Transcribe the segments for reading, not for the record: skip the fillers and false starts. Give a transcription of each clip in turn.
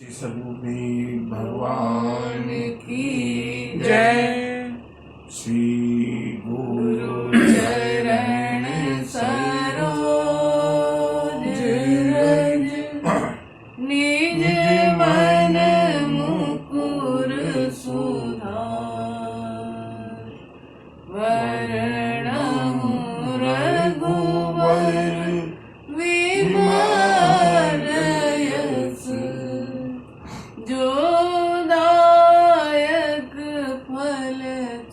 सद्गुरु भगवान की जय। श्री गुरु चरण सरोज रज निज मन मुकुर सुधार। वरणहु रघुवर विमल यस जो दायक फल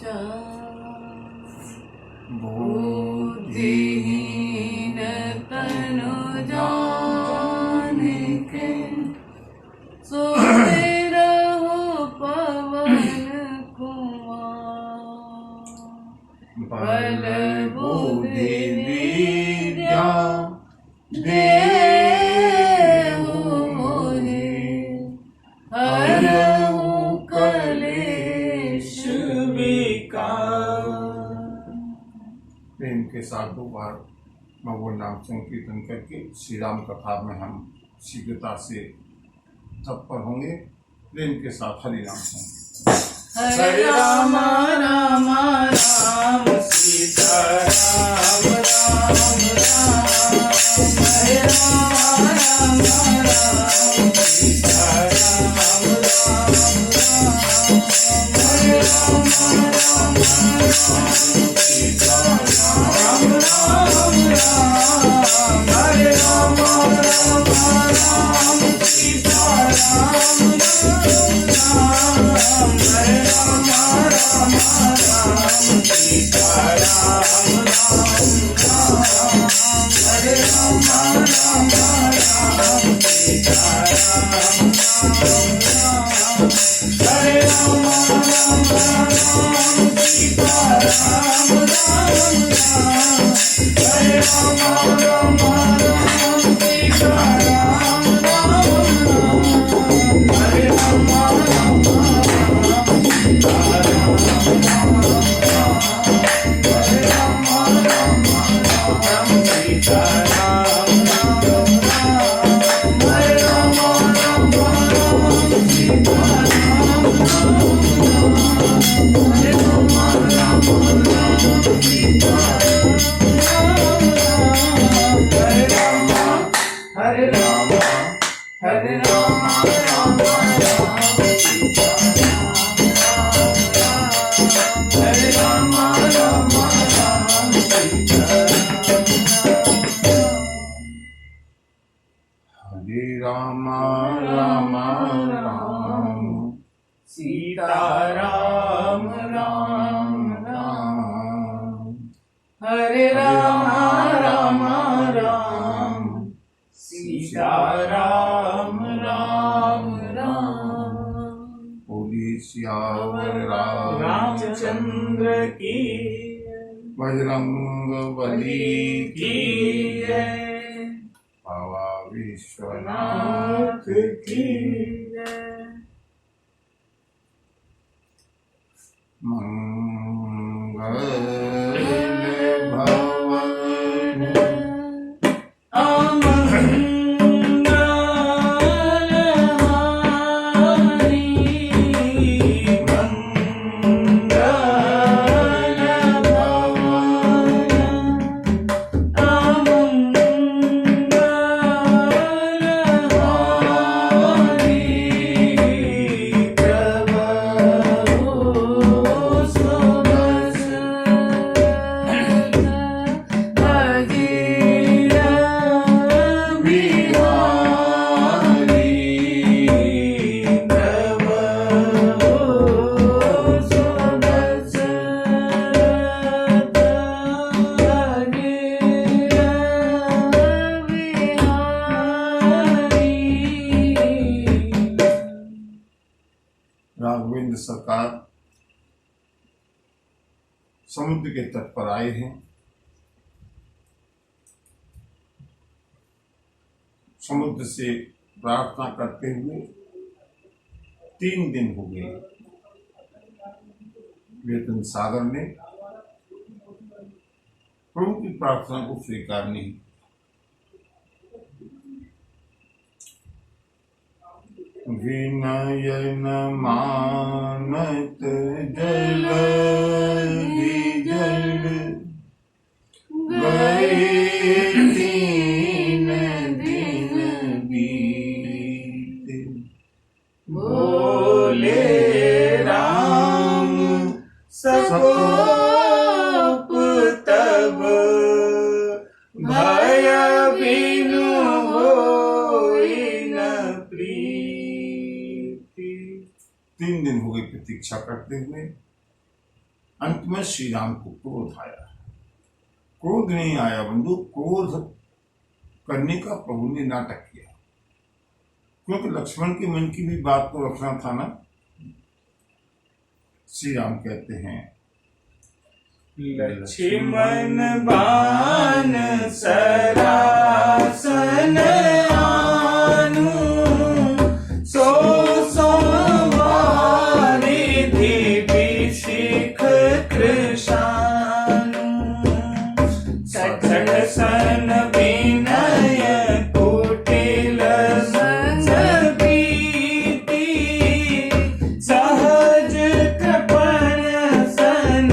चार। बुद्धिहीन तनु जानिके सोते रहो पवन कुमार। बल बुद्धि विद्या देहु मोहे हरहु कलेश विकार। प्रेम के साथ दो बार भगवान नाम संकीर्तन करके श्री राम कथा में हम शीघ्रता से तत्पर होंगे। प्रेम के साथ हरि नाम संकीर्तन। हरे राम राम राम सीता राम राम राम। हरे राम राम राम सीता राम राम राम। हरे राम राम राम सीता राम राम राम। हरे राम राम राम सीता राम राम राम। हरे राम राम राम सीता राम राम राम। हरे राम राम राम सीता राम राम राम। हरे राम राम राम सीता राम राम राम। हरे राम राम राम सीता राम राम राम। हरे Ram Ram Hare Rama, Hare Rama, Rama Rama Sita Hare Rama, Rama Rama Sita हरे Ram Ram Ram Sita Ram Ram Ram. Hare Rama, Rama Ram. Sita Ram Ram Ram. बोली सियावर रामचंद्र की बजरंग बली की जय। बाबा विश्वनाथ नाथ की जय। मंगल भवन अमंगलहारी मंगल भवन अमंगलहारी राघवेंद्र सरकार समुद्र के तट पर आए हैं। समुद्र से प्रार्थना करते हुए 3 दिन हो गए, लेकिन सागर ने प्रभु की प्रार्थना को स्वीकार नहीं। विनय न मानत जल जल गए 3 दिन बीते। बोले राम सकोप तब भय बिनु होई न प्रीति। 3 दिन हो गए प्रतीक्षा करते हुए। अंत में श्री राम को क्रोध आया। क्रोध नहीं आया बंधु, क्रोध करने का प्रभु ने नाटक किया, क्योंकि लक्ष्मण के मन की भी बात को रखना था ना। श्री राम कहते हैं, लक्ष्मण बाण सरासन आनु सो वारिधि विशिख कृशानु सचल सन विनय कुटिल संसबीति सहज कृपण सन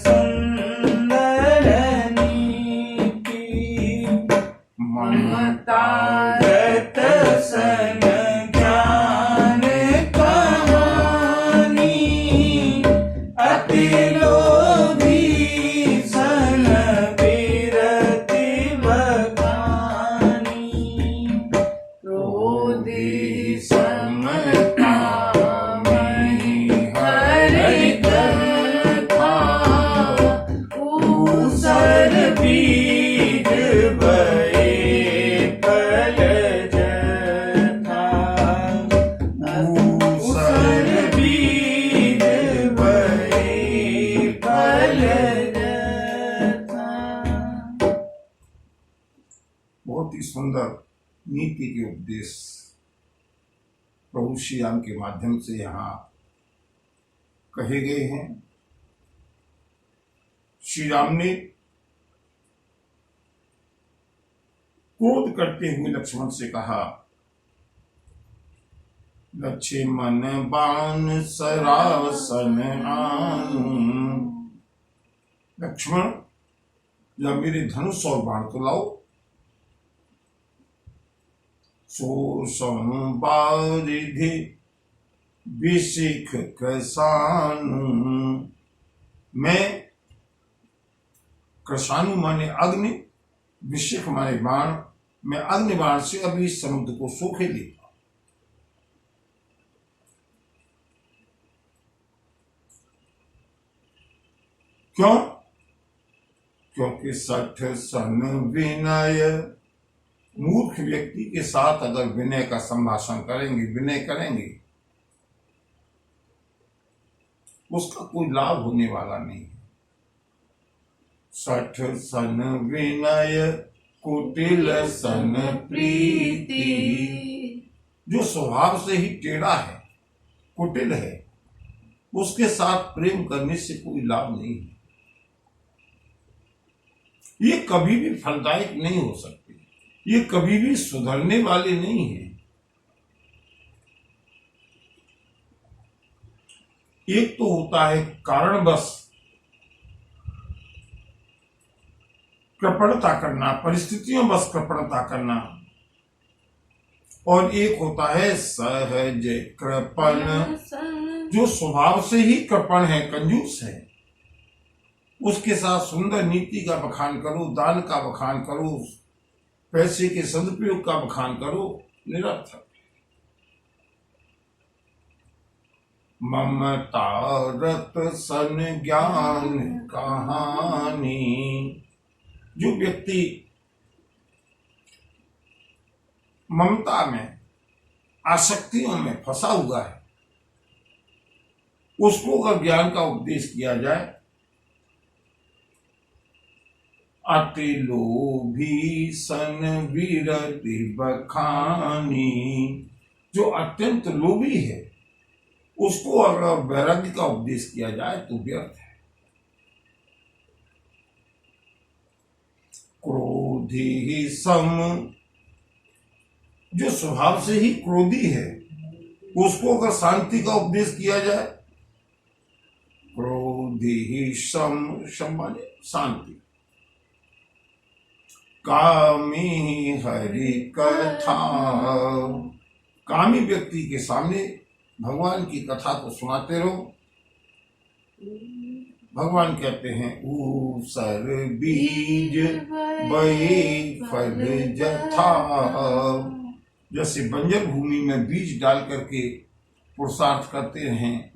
सुंदर नीति ममता गत सन ज्ञान कहानी अति लोभी सन विरति बखानी क्रोधी समता मही हरि कथा ऊसर बीज बए फल जथा ऊसर बीज बए फल जथा। बहुत ही सुंदर नीति के उपदेश प्रभु श्री राम के माध्यम से यहाँ कहे गए हैं। श्री राम ने क्रोध करते हुए लक्ष्मण से कहा, लक्ष्मण बाण सरासन आनु। लक्ष्मण, या मेरे धनुष और बाण को लाओ। सो संवारिधि विशिख कृशानु। मैं, कृशानु माने अग्नि, विशिख माने बाण, मैं अग्नि बाण से अभी इस समुद्र को सूखे लेता। क्यों? क्योंकि 60 सन विनय, मूर्ख व्यक्ति के साथ अगर विनय का संभाषण करेंगे, विनय करेंगे, उसका कोई लाभ होने वाला नहीं है। 60 सन विनय कुटिल सन प्रीति। जो स्वभाव से ही टेढ़ा है, कुटिल है, उसके साथ प्रेम करने से कोई लाभ नहीं है। ये कभी भी फलदायक नहीं हो सकते, ये कभी भी सुधरने वाले नहीं हैं। एक तो होता है कारणवश कृपणता करना, परिस्थितियों बस कृपणता करना, और एक होता है सहज कृपण, जो स्वभाव से ही कृपण है, कंजूस है। उसके साथ सुंदर नीति का बखान करो, दान का बखान करो, पैसे के सदुपयोग का बखान करो, निरर्थक। ममता रत सन ज्ञान कहानी। जो व्यक्ति ममता में, आसक्तियों में फंसा हुआ है, उसको अगर ज्ञान का उपदेश किया जाए, अति लोभी सन विरति बखानी। जो अत्यंत लोभी है, उसको अगर वैराग्य का उपदेश किया जाए तो व्यर्थ है। क्रोधी सम, जो स्वभाव से ही क्रोधी है, उसको अगर शांति का उपदेश किया जाए, क्रोधी शम माने शांति, कामी हरि कथा, कामी व्यक्ति के सामने भगवान की कथा को सुनाते रहो। भगवान कहते हैं ऊसर बीज बई फल जथा, जैसे बंजर भूमि में बीज डाल करके पुरुषार्थ करते रहें,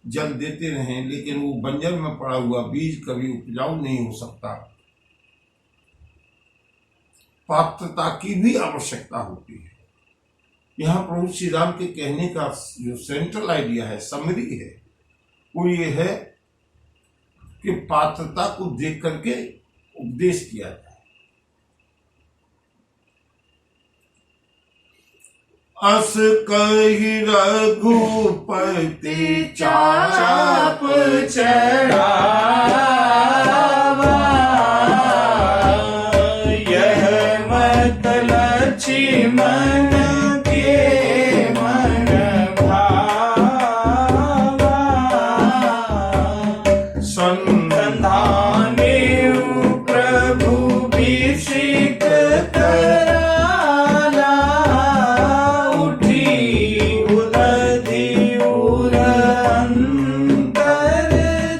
जल देते रहें, लेकिन वो बंजर में पड़ा हुआ बीज कभी उपजाऊ नहीं हो सकता। पात्रता की भी आवश्यकता होती है। यहाँ प्रभु श्री राम के कहने का जो सेंट्रल आइडिया है, समरी है, वो ये है कि पात्रता को देख करके उपदेश किया जाए। अस कहि रघुपति चाप चढ़ावा, यह मत लक्ष्मण के मन भावा। संधाने प्रभु विषिक कराला, उठी उलधि उर अंतर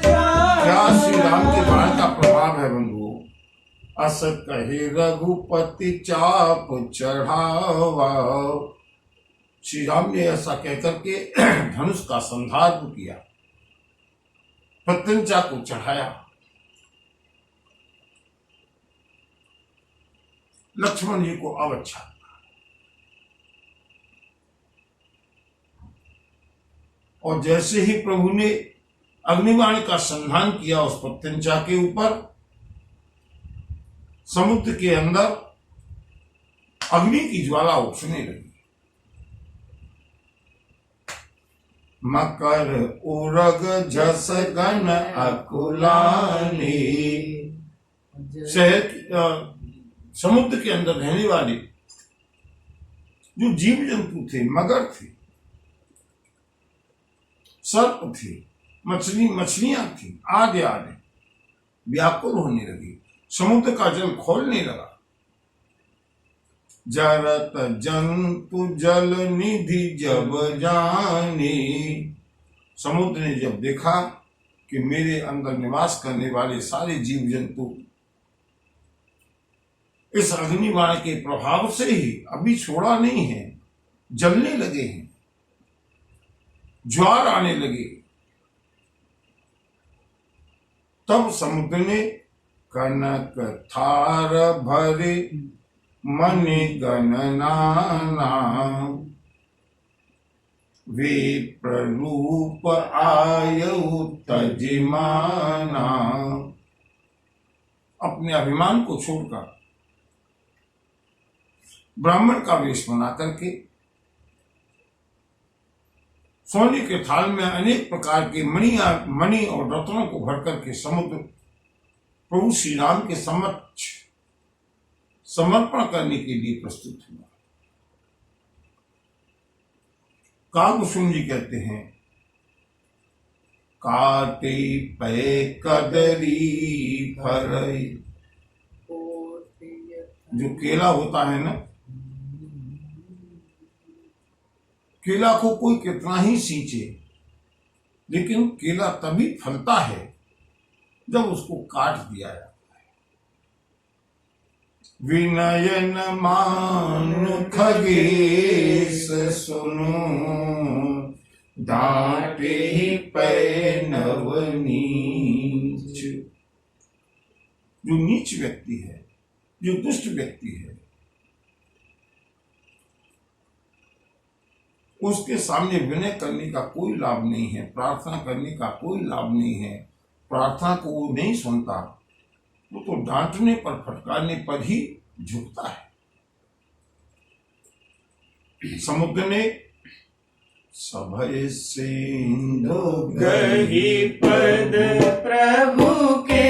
जाए। क्या श्री राम के बाण का प्रभाव है बंधु। अस कहे रघुपति चाप चढ़ावा, श्री राम ने ऐसा कहकर के धनुष का संधार किया, प्रत्यंचा को चढ़ाया। लक्ष्मण जी को अब अच्छा, और जैसे ही प्रभु ने अग्निबाण का संधान किया उस प्रत्यंचा के ऊपर, समुद्र के अंदर अग्नि की ज्वाला उठने लगी। मकर उरग झस गन अकुलानी, समुद्र के अंदर रहने वाले जो जीव जंतु थे, मगर थे, सर्प थे, मछलियां थी, आदि आदि व्याकुल होने लगी। समुद्र का जल खोलने लगा। जरत जंतु जल निधि जब जानी, समुद्र ने जब देखा कि मेरे अंदर निवास करने वाले सारे जीव जंतु इस अग्निबाण के प्रभाव से ही अभी छोड़ा नहीं है, जलने लगे हैं, ज्वार आने लगे, तब समुद्र ने कनक थार भरे मनि गणनाना, वे प्ररूप आयु तजिमाना, अपने अभिमान को छोड़कर ब्राह्मण का वेश बना करके सोने के थाल में अनेक प्रकार के मणि और रत्नों को भर करके समुद्र प्रभु श्री राम के समक्ष समर्पण करने के लिए प्रस्तुत हुआ। काकुसुम जी कहते हैं, काटे पे कदरी फरई, जो केला होता है ना, केला को कोई कितना ही सींचे, लेकिन केला तभी फलता है जब उसको काट दिया जाता है। विनयन मानु खगेश सुनो, डांटे पे नवनीच, जो नीच व्यक्ति है, जो दुष्ट व्यक्ति है, उसके सामने विनय करने का कोई लाभ नहीं है, प्रार्थना करने का कोई लाभ नहीं है। प्रार्थना को वो नहीं सुनता, वो तो डांटने पर, फटकारने पर ही झुकता है। समुद्र ने सभय सिंधु गही पद प्रभु के,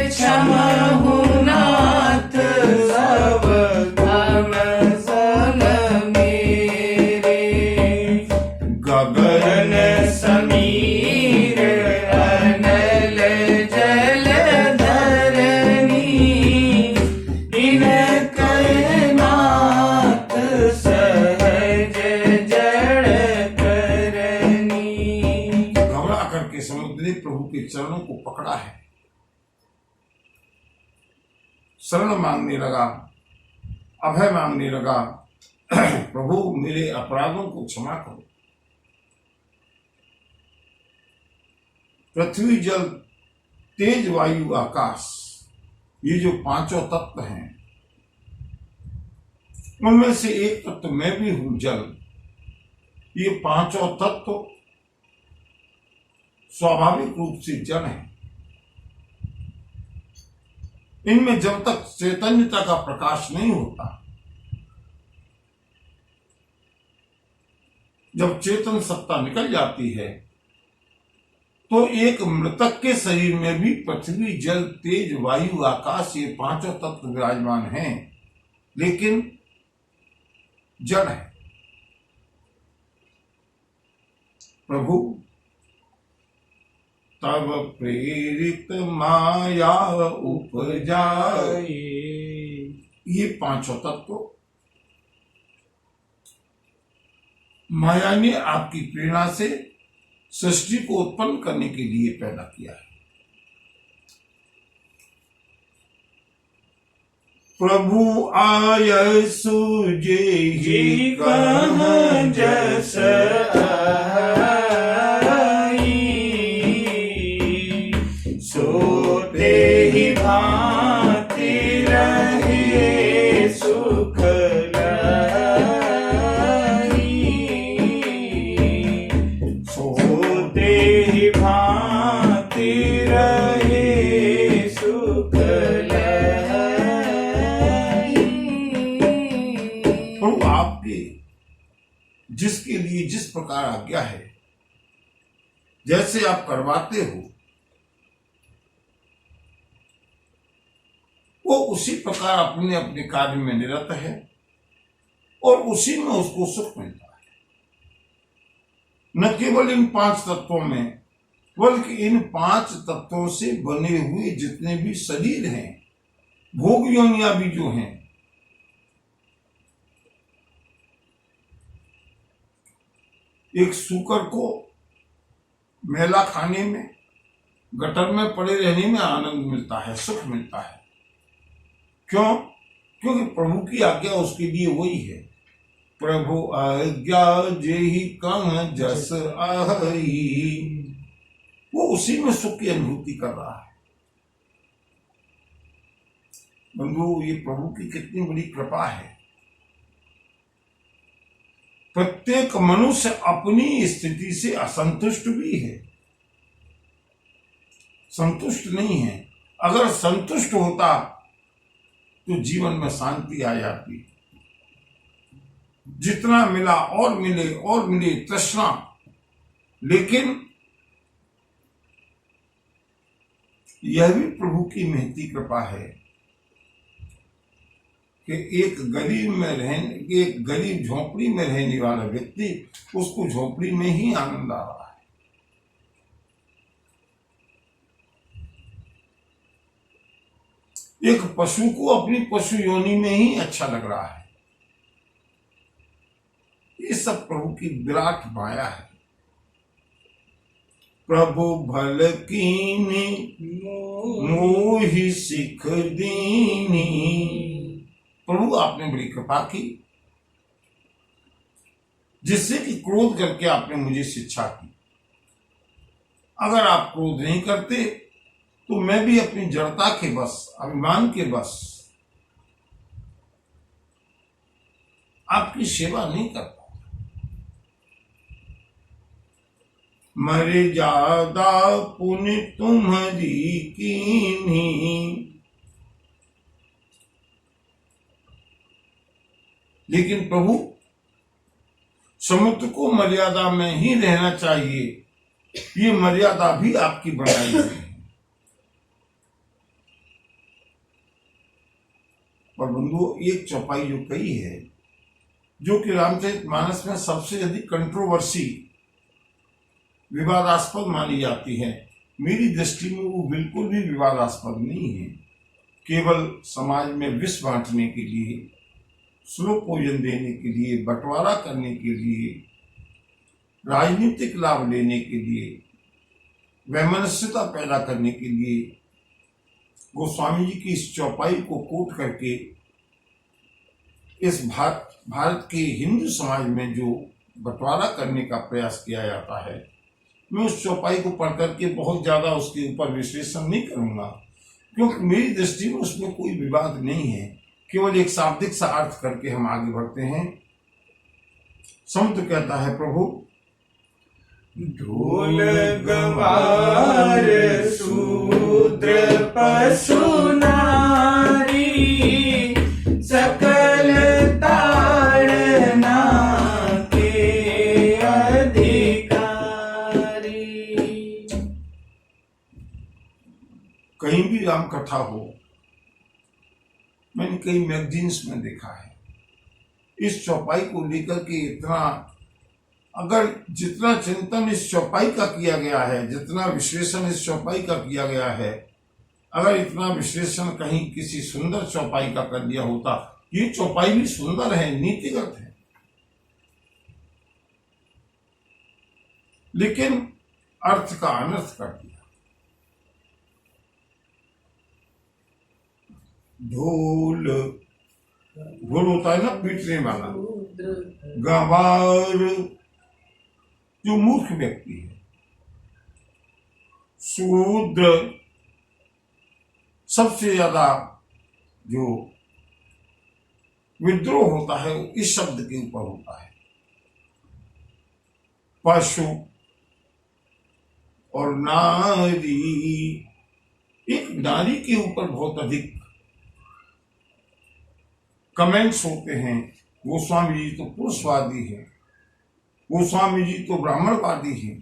क्षमहु नाथ सब धन सन में, शरण मांगने लगा, अभय मांगने लगा, प्रभु मेरे अपराधों को क्षमा करो। पृथ्वी, जल, तेज, वायु, आकाश, ये जो पांचों तत्व हैं, उनमें से एक तत्व मैं भी हूं, जल। ये पांचों तत्व स्वाभाविक रूप से जड़ हैं। इनमें जब तक चैतन्यता का प्रकाश नहीं होता, जब चेतन सत्ता निकल जाती है, तो एक मृतक के शरीर में भी पृथ्वी, जल, तेज, वायु, आकाश, ये पांचों तत्व विराजमान हैं, लेकिन जड़ है। प्रभु तब प्रेरित माया उपजाए, ये पांचों तत्व माया ने आपकी प्रेरणा से सृष्टि को उत्पन्न करने के लिए पैदा किया है। प्रभु आय सुजे जी कह जस आई, सोते ही भांति रहे सुख लाई, सोते ही भांति रहे सुख प्रभु आपके जिसके लिए जिस प्रकार आज्ञा है, जैसे आप करवाते हो, वो उसी प्रकार अपने अपने कार्य में निरत है और उसी में उसको सुख मिलता है। न केवल इन पांच तत्वों में, बल्कि इन पांच तत्वों से बने हुए जितने भी शरीर हैं, भोग योनियां भी जो हैं, एक सूकर को मेला खाने में, गटर में पड़े रहने में आनंद मिलता है, सुख मिलता है। क्यों? क्योंकि प्रभु की आज्ञा उसके लिए वही है। प्रभु आज्ञा जेहि कह जस आई, वो उसी में सुख की अनुभूति कर रहा है। बंधु, ये प्रभु की कितनी बड़ी कृपा है। प्रत्येक मनुष्य अपनी स्थिति से असंतुष्ट भी है, संतुष्ट नहीं है। अगर संतुष्ट होता तो जीवन में शांति आ जाती। जितना मिला और मिले और मिले, तृष्णा। लेकिन यह भी प्रभु की महती कृपा है कि एक गरीब झोपड़ी में रहने वाला व्यक्ति, उसको झोपड़ी में ही आनंद आ रहा है। एक पशु को अपनी पशु योनि में ही अच्छा लग रहा है। ये सब प्रभु की विराट माया है। प्रभु भल कीनी मोहि सिख दीनी। प्रभु आपने बड़ी कृपा की, जिससे कि क्रोध करके आपने मुझे शिक्षा की। अगर आप क्रोध नहीं करते तो मैं भी अपनी जड़ता के बस, अभिमान के बस आपकी सेवा नहीं करता। मरे ज्यादा पुण्य तुम्हारी कीनी। लेकिन प्रभु, समुद्र को मर्यादा में ही रहना चाहिए, ये मर्यादा भी आपकी बनाई हुई है। और बंधुओं, एक चौपाई जो कही है, जो कि रामचरितमानस में सबसे अधिक कंट्रोवर्सी, विवादास्पद मानी जाती है, मेरी दृष्टि में वो बिल्कुल भी विवादास्पद नहीं है। केवल समाज में विष बांटने के लिए, श्लोक पूजन देने के लिए, बंटवारा करने के लिए, राजनीतिक लाभ लेने के लिए, वैमनस्यता पैदा करने के लिए गोस्वामी जी की इस चौपाई को कोट करके इस भारत के हिंदू समाज में जो बंटवारा करने का प्रयास किया जाता है, मैं उस चौपाई को पढ़ करके बहुत ज्यादा उसके ऊपर विश्लेषण नहीं करूंगा, क्योंकि मेरी दृष्टि में उसमें कोई विवाद नहीं है। केवल एक शाब्दिक सा अर्थ करके हम आगे बढ़ते हैं। समुद्र कहता है, प्रभु ढोल गवार शूद्र पशु नारी सकल ताड़ना के अधिकारी। कहीं भी राम कथा हो, मैंने कई मैगजीन्स में देखा है, इस चौपाई को लेकर के इतना, अगर जितना चिंतन इस चौपाई का किया गया है, जितना विश्लेषण इस चौपाई का किया गया है, अगर इतना विश्लेषण कहीं किसी सुंदर चौपाई का कर दिया होता, ये चौपाई भी सुंदर है, नीतिगत है, लेकिन अर्थ का अनर्थ कर दिया। ढोल होता है ना पीटने वाला, गवार जो मूर्ख व्यक्ति है, शूद्र सबसे ज्यादा जो विद्रोह होता है वो इस शब्द के ऊपर होता है। पशु और नारी, एक नारी के ऊपर बहुत अधिक कमेंट्स होते हैं। गोस्वामी जी तो पुरुषवादी है, गोस्वामी जी तो ब्राह्मणवादी है।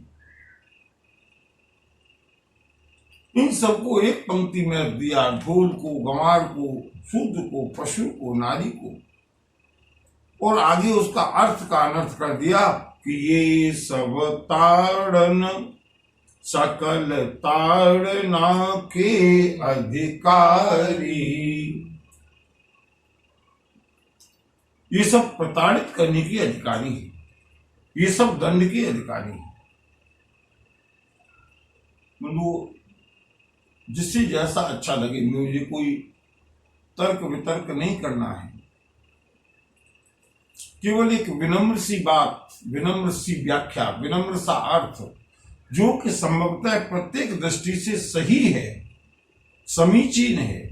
इन सबको एक पंक्ति में रख दिया, ढोल को, गंवार को, शूद्र को, पशु को, नारी को, और आगे उसका अर्थ का अनर्थ कर दिया कि ये सब ताड़न सकल ताड़ना के अधिकारी। ये सब प्रताड़ित करने की अधिकारी है, ये सब दंड के अधिकारी है। मतलब जिससे जैसा अच्छा लगे, मुझे कोई तर्क वितर्क नहीं करना है, केवल एक विनम्र सी बात, विनम्र सी व्याख्या, विनम्र सा अर्थ, जो कि संभवतः प्रत्येक दृष्टि से सही है, समीचीन है।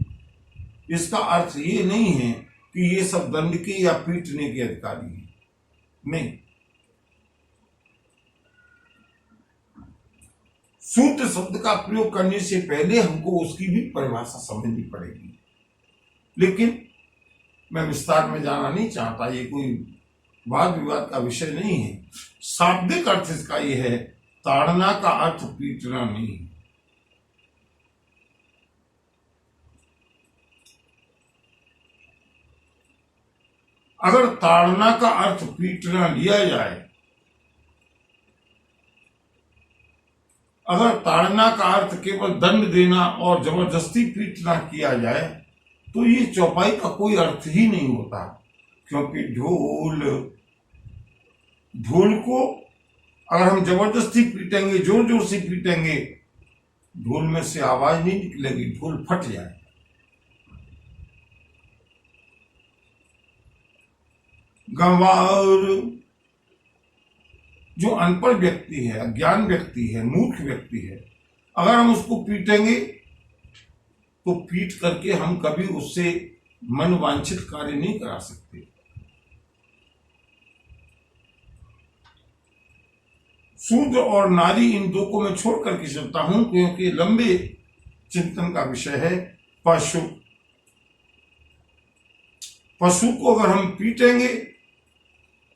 इसका अर्थ ये नहीं है कि ये सब दंड के या पीटने के अधिकारी हैं, नहीं। शूद्र शब्द का प्रयोग करने से पहले हमको उसकी भी परिभाषा समझनी पड़ेगी, लेकिन मैं विस्तार में जाना नहीं चाहता, ये कोई वाद विवाद का विषय नहीं है। शाब्दिक अर्थ इसका ये है, ताड़ना का अर्थ पीटना नहीं। अगर ताड़ना का अर्थ पीटना लिया जाए, अगर ताड़ना का अर्थ केवल दंड देना और जबरदस्ती पीटना किया जाए, तो ये चौपाई का कोई अर्थ ही नहीं होता। क्योंकि ढोल को अगर हम जबरदस्ती पीटेंगे, जोर जोर से पीटेंगे, ढोल में से आवाज नहीं निकलेगी, ढोल फट जाए। गंवार जो अनपढ़ व्यक्ति है, अज्ञान व्यक्ति है, मूर्ख व्यक्ति है, अगर हम उसको पीटेंगे तो पीट करके हम कभी उससे मनवांछित कार्य नहीं करा सकते। शूद्र और नारी, इन दो को मैं छोड़ करके चलता हूं, क्योंकि लंबे चिंतन का विषय है। पशु को अगर हम पीटेंगे,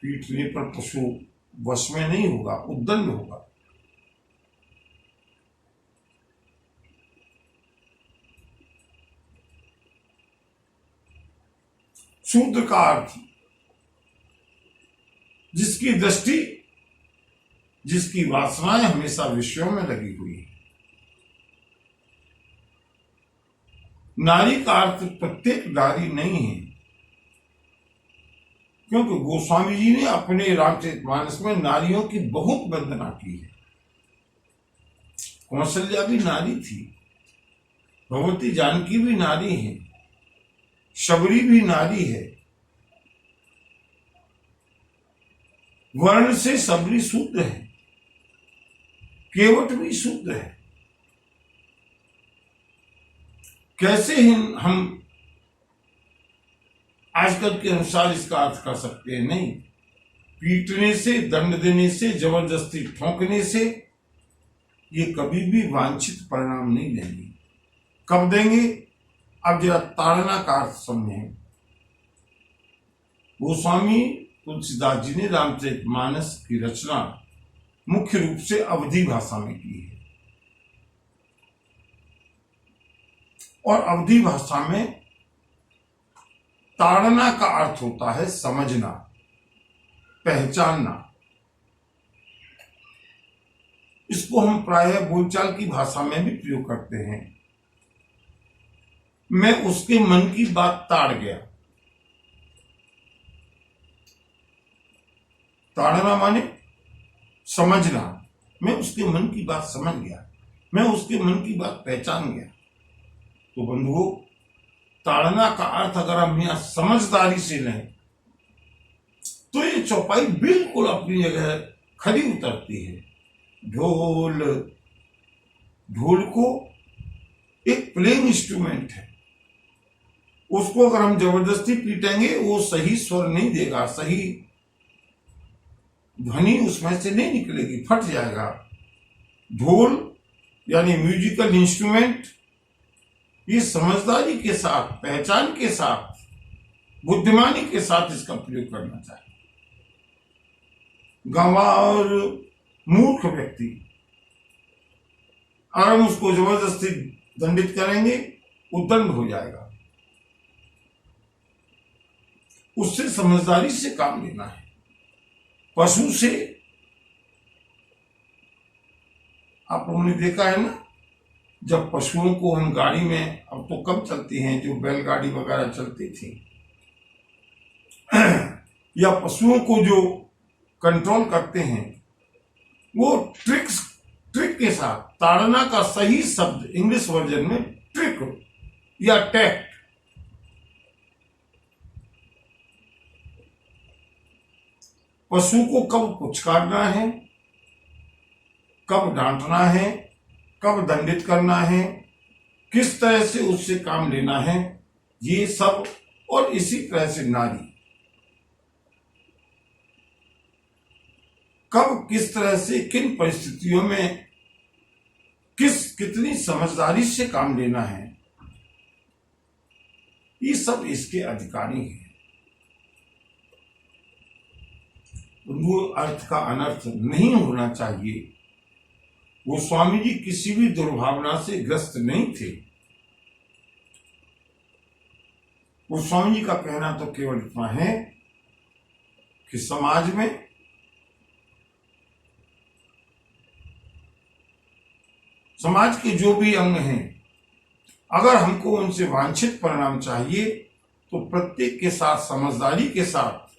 पीटने पर पशु वश में नहीं होगा, उद्दंड होगा। शूद्र का अर्थ जिसकी दृष्टि, जिसकी वासनाएं हमेशा विषयों में लगी हुई है। नारी का अर्थ प्रत्येक नारी नहीं है, क्योंकि गोस्वामी जी ने अपने रामचरितमानस में नारियों की बहुत वंदना की है। कौशल्या भी नारी थी, भगवती जानकी भी नारी है, शबरी भी नारी है, वर्ण से शबरी शूद्र है, केवट भी शूद्र है। कैसे हम आजकल के अनुसार इसका अर्थ कर सकते हैं? नहीं, पीटने से, दंड देने से, जबरदस्ती ठोकने से ये कभी भी वांछित परिणाम नहीं देंगे। कब देंगे? अब जरा ताड़ना का अर्थ समझें। गोस्वामी तुलसीदास जी ने रामचरितमानस की रचना मुख्य रूप से अवधी भाषा में की है, और अवधी भाषा में ताड़ना का अर्थ होता है समझना, पहचानना। इसको हम प्रायः बोलचाल की भाषा में भी प्रयोग करते हैं। मैं उसके मन की बात ताड़ गया। ताड़ना माने समझना। मैं उसके मन की बात समझ गया, मैं उसके मन की बात पहचान गया। तो बंधुओं, ताड़ना का अर्थ अगर हम यहां समझदारी से लें तो ये चौपाई बिल्कुल अपनी जगह खरी उतरती है। ढोल को एक प्लेइंग इंस्ट्रूमेंट है, उसको अगर हम जबरदस्ती पीटेंगे वो सही स्वर नहीं देगा, सही ध्वनि उसमें से नहीं निकलेगी, फट जाएगा। ढोल यानी म्यूजिकल इंस्ट्रूमेंट, ये समझदारी के साथ, पहचान के साथ, बुद्धिमानी के साथ इसका प्रयोग करना चाहिए। गंवार मूर्ख व्यक्ति अगर हम उसको जबरदस्ती दंडित करेंगे, उद्दंड हो जाएगा। उससे समझदारी से काम लेना है। पशु से आप लोगों ने देखा है ना, जब पशुओं को हम गाड़ी में, अब तो कम चलती हैं, जो बैलगाड़ी वगैरह चलती थी, या पशुओं को जो कंट्रोल करते हैं, वो ट्रिक के साथ, ताड़ना का सही शब्द इंग्लिश वर्जन में ट्रिक या टैक्ट, पशु को कब पुचकारना है, कब डांटना है, कब दंडित करना है, किस तरह से उससे काम लेना है, ये सब। और इसी तरह से नारी कब किस तरह से, किन परिस्थितियों में कितनी समझदारी से काम लेना है, ये सब इसके अधिकारी हैं। वो अर्थ का अनर्थ नहीं होना चाहिए। वो स्वामी जी किसी भी दुर्भावना से ग्रस्त नहीं थे। वो स्वामी जी का कहना तो केवल इतना है कि समाज में समाज के जो भी अंग हैं, अगर हमको उनसे वांछित परिणाम चाहिए तो प्रत्येक के साथ समझदारी के साथ,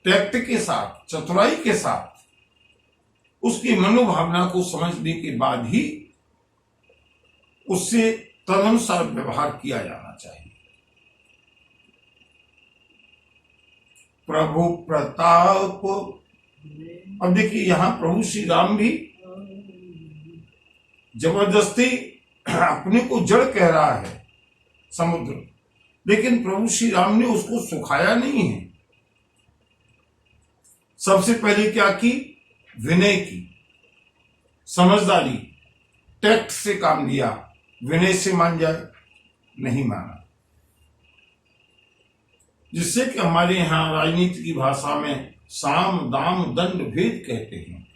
टैक्ट के साथ, चतुराई के साथ, उसकी मनोभावना को समझने के बाद ही उससे तदनुसार व्यवहार किया जाना चाहिए। प्रभु प्रताप। अब देखिए, यहां प्रभु श्री राम भी जबरदस्ती अपने को जड़ कह रहा है समुद्र, लेकिन प्रभु श्री राम ने उसको सुखाया नहीं है। सबसे पहले क्या की? विनय की, समझदारी, टैक्ट से काम लिया। विनय से मान जाए, नहीं माना। जिससे कि हमारे यहां राजनीति की भाषा में साम दाम दंड भेद कहते हैं।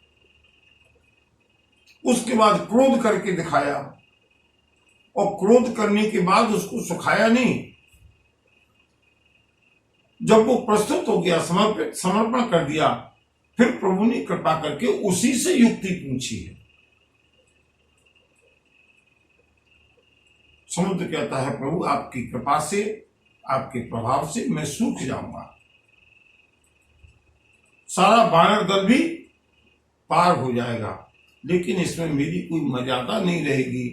उसके बाद क्रोध करके दिखाया, और क्रोध करने के बाद उसको सुखाया नहीं। जब वो प्रस्तुत हो गया, समर्पण कर दिया, फिर प्रभु ने कृपा करके उसी से युक्ति पूछी है। समुद्र कहता है, प्रभु आपकी कृपा से, आपके प्रभाव से मैं सूख जाऊंगा, सारा वानर दल भी पार हो जाएगा, लेकिन इसमें मेरी कोई मर्यादा नहीं रहेगी।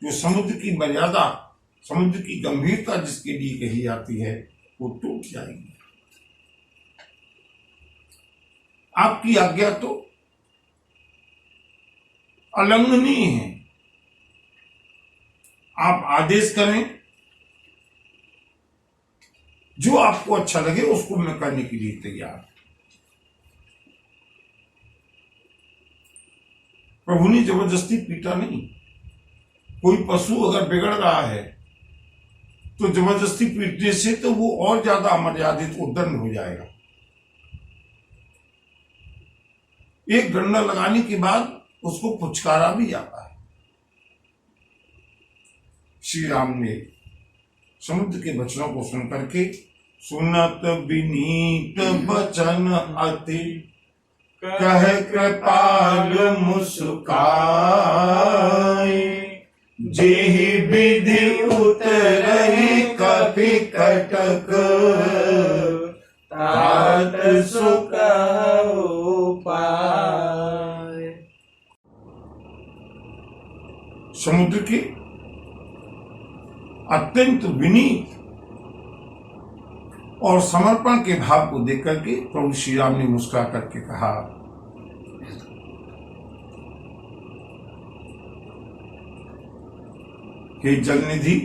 जो समुद्र की मर्यादा, समुद्र की गंभीरता जिसके लिए कही जाती है, वो टूट जाएगी। आपकी आज्ञा तो अलंघनीय है। आप आदेश करें, जो आपको अच्छा लगे उसको मैं करने के लिए तैयार। प्रभु ने जबरदस्ती पीटा नहीं। कोई पशु अगर बिगड़ रहा है तो जबरदस्ती पीटने से तो वो और ज्यादा अमर्यादित उद्दंड हो जाएगा। एक डंडा लगाने के बाद उसको पुचकारा भी जाता है। श्री राम ने समुद्र के वचनों को सुनकर के सुनत विनीत वचन अति कह कृपाल मुस्काए, जेहि विधि उतरहि कपि कटक तात सुख उपाय। समुद्र के अत्यंत विनीत और समर्पण के भाव को देख करके प्रभु श्री राम ने मुस्कुरा करके कहा, हे जलनिधि,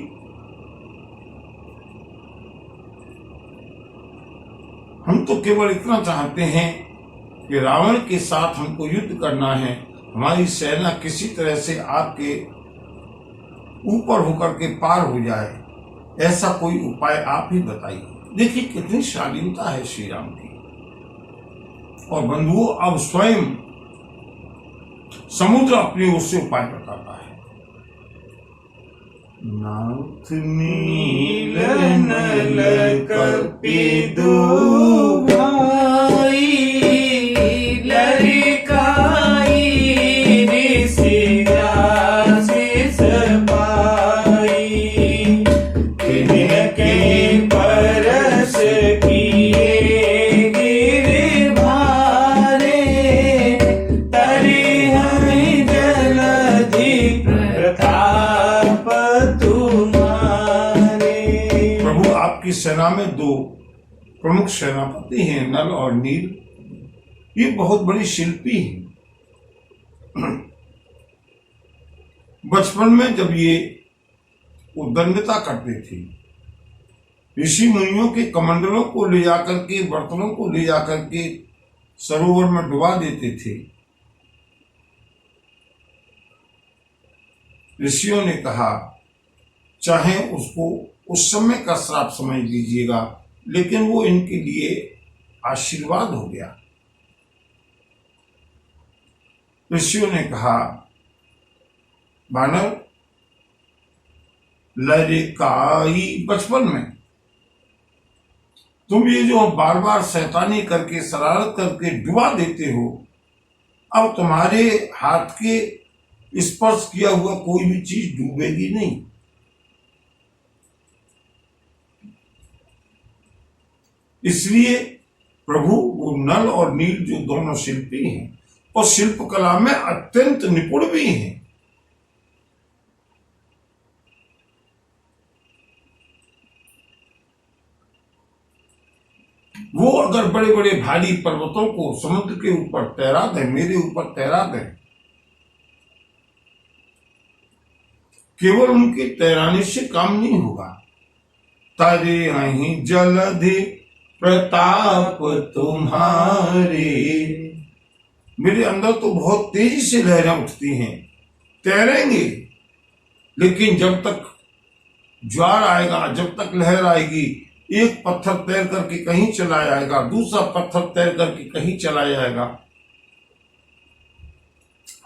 हम तो केवल इतना चाहते हैं कि रावण के साथ हमको युद्ध करना है। हमारी सेना किसी तरह से आपके ऊपर होकर के पार हो जाए, ऐसा कोई उपाय आप ही बताइए। देखिए कितनी शालीनता है श्री राम की। और बंधुओं, अब स्वयं समुद्र अपनी ओर से उपाय बताता है। नाथ नील नल कपि दुभाई, लरिकाई ऋषि आशीष पाई, किनके परस किए गिरधारे, तरिहरि जलधि प्रताप तुम्हारे। प्रभु, आपकी सेना में दो प्रमुख सेनापति हैं, नल और नील। ये बहुत बड़ी शिल्पी है। बचपन में जब ये उद्दंडता करते थे, ऋषि मुनियों के कमंडलों को ले जाकर के, बर्तनों को ले जाकर के सरोवर में डुबा देते थे। ऋषियों ने कहा, चाहे उसको उस समय का श्राप समझ लीजिएगा, लेकिन वो इनके लिए आशीर्वाद हो गया। ऋषियों ने कहा, बानर, लरिकाई, बचपन में तुम ये जो बार बार शैतानी करके, शरारत करके डुबा देते हो, अब तुम्हारे हाथ के स्पर्श किया हुआ कोई भी चीज डूबेगी नहीं। इसलिए प्रभु, वो नल और नील जो दोनों शिल्पी हैं और शिल्प कला में अत्यंत निपुण भी हैं, वो अगर बड़े बड़े भारी पर्वतों को समुद्र के ऊपर तैरा दें, मेरे ऊपर तैरा दें, केवल उनके तैराने से काम नहीं होगा। तारे अहीं जलधि प्रताप तुम्हारे, मेरे अंदर तो बहुत तेजी से लहरें उठती हैं, तैरेंगे, लेकिन जब तक ज्वार आएगा, जब तक लहर आएगी, एक पत्थर तैर करके कहीं चला जाएगा, दूसरा पत्थर तैर करके कहीं चला जाएगा,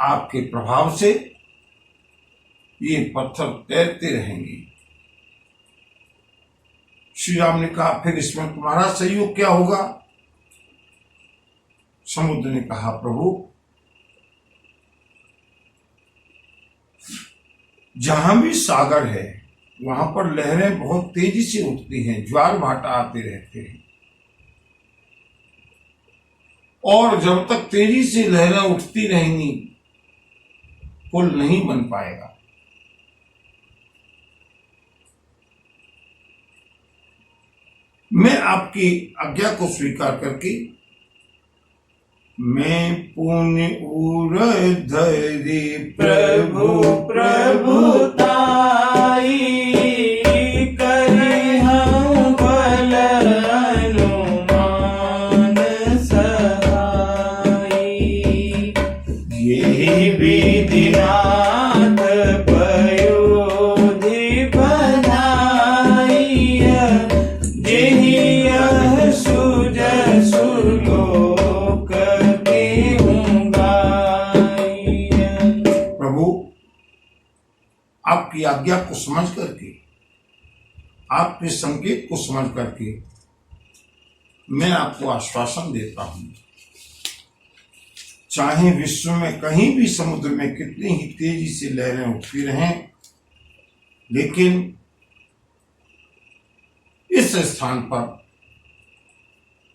आपके प्रभाव से ये पत्थर तैरते रहेंगे। श्री राम ने कहा, फिर इसमें तुम्हारा सहयोग क्या होगा? समुद्र ने कहा, प्रभु, जहां भी सागर है वहां पर लहरें बहुत तेजी से उठती हैं, ज्वार भाटा आते रहते हैं, और जब तक तेजी से लहरें उठती रहेंगी पुल नहीं बन पाएगा। मैं आपकी आज्ञा को स्वीकार करके मैं पुण्य धरि प्रभु प्रभुताई करे हम बल अनुमान सहाई यही विधिनाथ पयोधि बनाई जेहि यह सुजसु लोक देहु गाई। प्रभु आपकी आज्ञा को समझ करके, आपके संकेत को समझ करके मैं आपको आश्वासन देता हूं, चाहे विश्व में कहीं भी समुद्र में कितनी ही तेजी से लहरें उठती रहें, लेकिन इस स्थान पर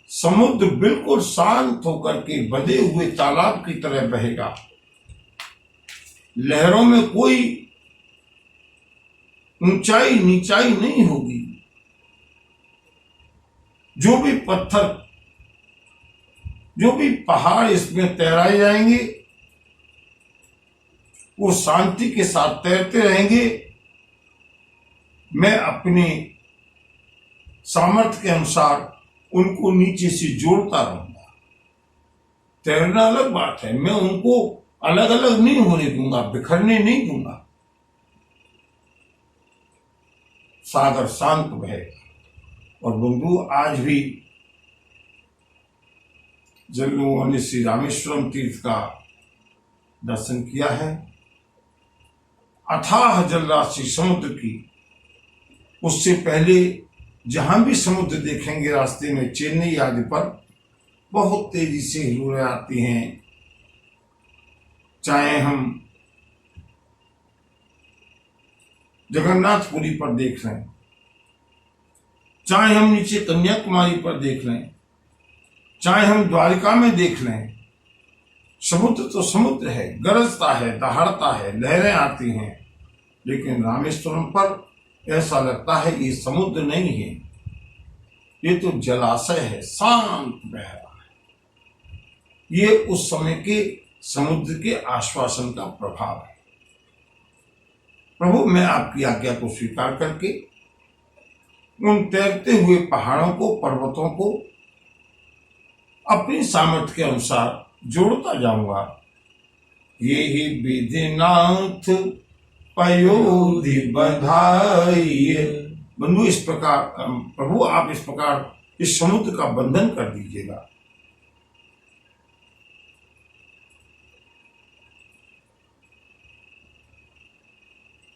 समुद्र बिल्कुल शांत होकर के बंधे हुए तालाब की तरह बहेगा। लहरों में कोई ऊंचाई नीचाई नहीं होगी। जो भी पत्थर, जो भी पहाड़ इसमें तैराए जाएंगे वो शांति के साथ तैरते रहेंगे। मैं अपने सामर्थ्य के अनुसार उनको नीचे से जोड़ता रहूंगा। तैरना अलग बात है, मैं उनको अलग अलग नहीं होने दूंगा, बिखरने नहीं दूंगा। सागर शांत बहेगा। और बंधु, आज भी जिन लोगों ने श्री रामेश्वरम तीर्थ का दर्शन किया है, अथाह जलराशि समुद्र की, उससे पहले जहां भी समुद्र देखेंगे रास्ते में चेन्नई आदि पर बहुत तेजी से हिलोरें आती हैं। चाहे हम जगन्नाथपुरी पर देख लें, चाहे हम नीचे कन्याकुमारी पर देख लें, चाहे हम द्वारिका में देख लें, समुद्र तो समुद्र है, गरजता है, दहाड़ता है, लहरें आती हैं। लेकिन रामेश्वरम पर ऐसा लगता है ये समुद्र नहीं है, ये तो जलाशय है, शांत बह रहा है। ये उस समय के समुद्र के आश्वासन का प्रभाव है। प्रभु, मैं आपकी आज्ञा को स्वीकार करके उन तैरते हुए पहाड़ों को, पर्वतों को अपनी सामर्थ्य के अनुसार जोड़ता जाऊंगा। ये ही विधिनाथ पयोधि बधाई। बंधु, इस प्रकार प्रभु आप इस प्रकार इस समुद्र का बंधन कर दीजिएगा।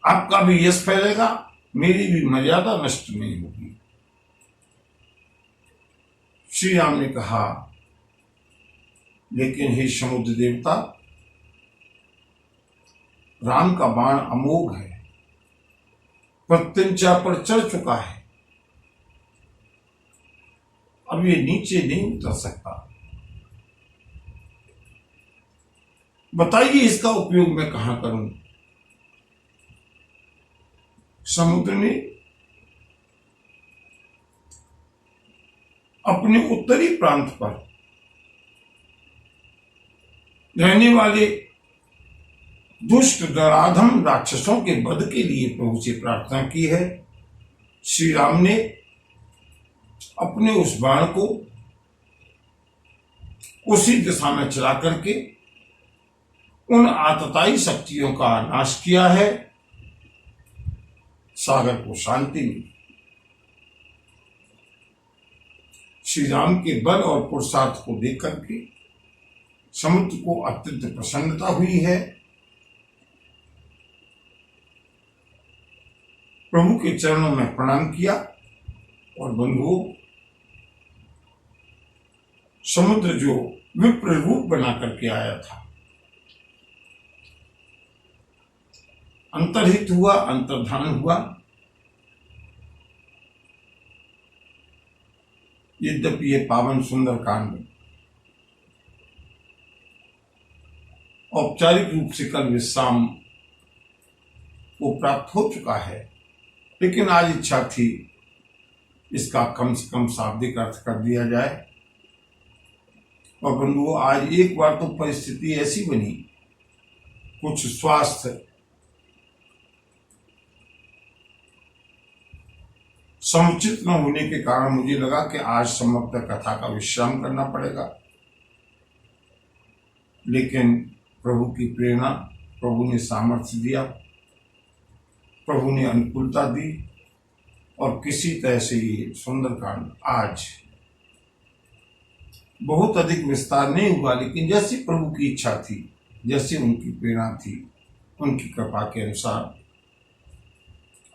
आपका भी यश फैलेगा, मेरी भी मर्यादा नष्ट नहीं होगी। श्री राम ने कहा, लेकिन हे समुद्र देवता, राम का बाण अमोघ है, प्रत्यंचा पर चढ़ चुका है, अब ये नीचे नहीं उतर सकता। बताइए इसका उपयोग मैं कहां करूं? समुद्र ने अपने उत्तरी प्रांत पर रहने वाले दुष्ट नराधम राक्षसों के वध के लिए प्रभु से प्रार्थना की है। श्री राम ने अपने उस बाण को उसी दिशा में चला करके उन आतताई शक्तियों का नाश किया है। सागर को शांति मिली। श्री राम के बल और पुरुषार्थ को देख करके समुद्र को अत्यंत प्रसन्नता हुई है। प्रभु के चरणों में प्रणाम किया और बंधुओं, समुद्र जो विप्र रूप बना करके आया था, अंतर्हित हुआ, अंतर्धान हुआ। यद्यपि ये पावन सुंदर कांड औपचारिक रूप से कल विश्राम को प्राप्त हो चुका है, लेकिन आज इच्छा थी इसका कम से कम शाब्दिक अर्थ कर दिया जाए। और बंधुओं, आज एक बार तो परिस्थिति ऐसी बनी, कुछ स्वास्थ्य समुचित न होने के कारण मुझे लगा कि आज संभवतः कथा का विश्राम करना पड़ेगा, लेकिन प्रभु की प्रेरणा, प्रभु ने सामर्थ्य दिया, प्रभु ने अनुकूलता दी और किसी तरह से ये सुंदरकांड आज बहुत अधिक विस्तार नहीं हुआ, लेकिन जैसी प्रभु की इच्छा थी, जैसी उनकी प्रेरणा थी, उनकी कृपा के अनुसार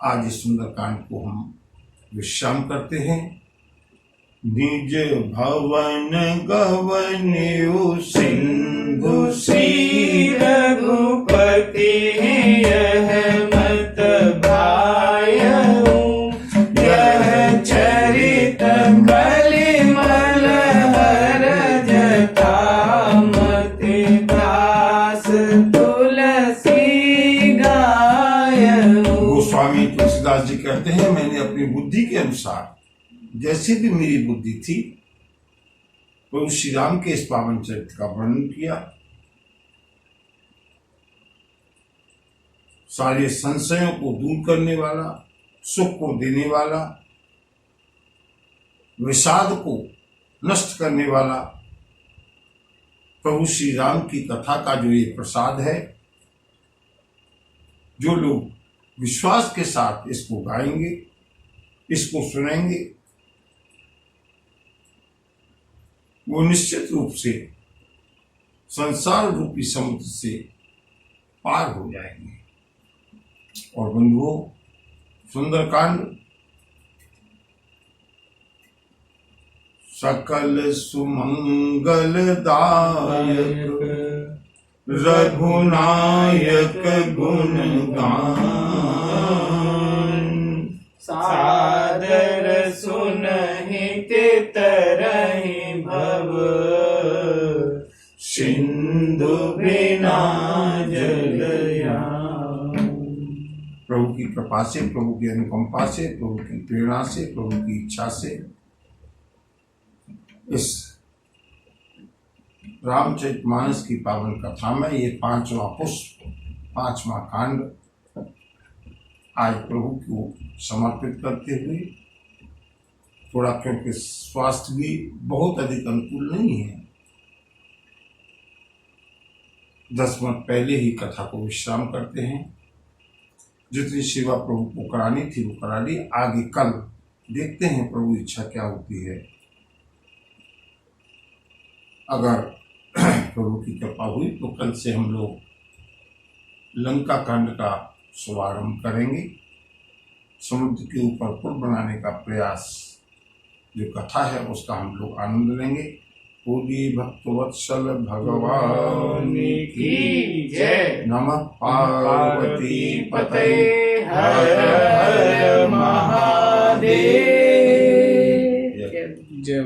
आज इस सुंदरकांड को हम विश्राम करते हैं। निज भवन गवन्यु सिंधु श्री रघुपति यह मत भायऊ, यह चरित कलिमल हर जटामति दास तुलसी गायऊ। गोस्वामी तुलसीदास जी कहते हैं, मैंने अपनी बुद्धि के अनुसार, जैसी भी मेरी बुद्धि थी, प्रभु श्री राम के इस पावन चरित्र का वर्णन किया। सारे संशयों को दूर करने वाला, सुख को देने वाला, विषाद को नष्ट करने वाला प्रभु श्री राम की कथा का जो ये प्रसाद है, जो लोग विश्वास के साथ इसको गाएंगे, इसको सुनेंगे, वो निश्चित रूप से संसार रूपी समुद्र से पार हो जाएंगे। और बंधुओं, सुंदरकांड सकल सुमंगलदायक रघुनायक गुण गान, सादर सुनहि तरहि भव, सिंधु बिना जल याऊं। प्रभु की कृपा से, प्रभु की अनुकंपा से, प्रभु की प्रेरणा से, प्रभु की इच्छा से इस रामचरितमानस की पावन कथा में ये 5वां पुष्प, 5वां कांड आज प्रभु को समर्पित करते हुए, थोड़ा क्योंकि स्वास्थ्य भी बहुत अधिक अनुकूल नहीं है, 10 मिनट पहले ही कथा को विश्राम करते हैं। जितनी सेवा प्रभु को करानी थी वो करा ली, आगे कल देखते हैं प्रभु इच्छा क्या होती है। अगर प्रभु की कृपा हुई तो कल से हम लोग लंका कांड का शुभारंभ करेंगे। समुद्र के ऊपर पुल बनाने का प्रयास जो कथा है उसका हम लोग आनंद लेंगे। पूरी भक्तवत्सल भगवान की जय। नमः पार्वती पतये हर हर महादेव। जय।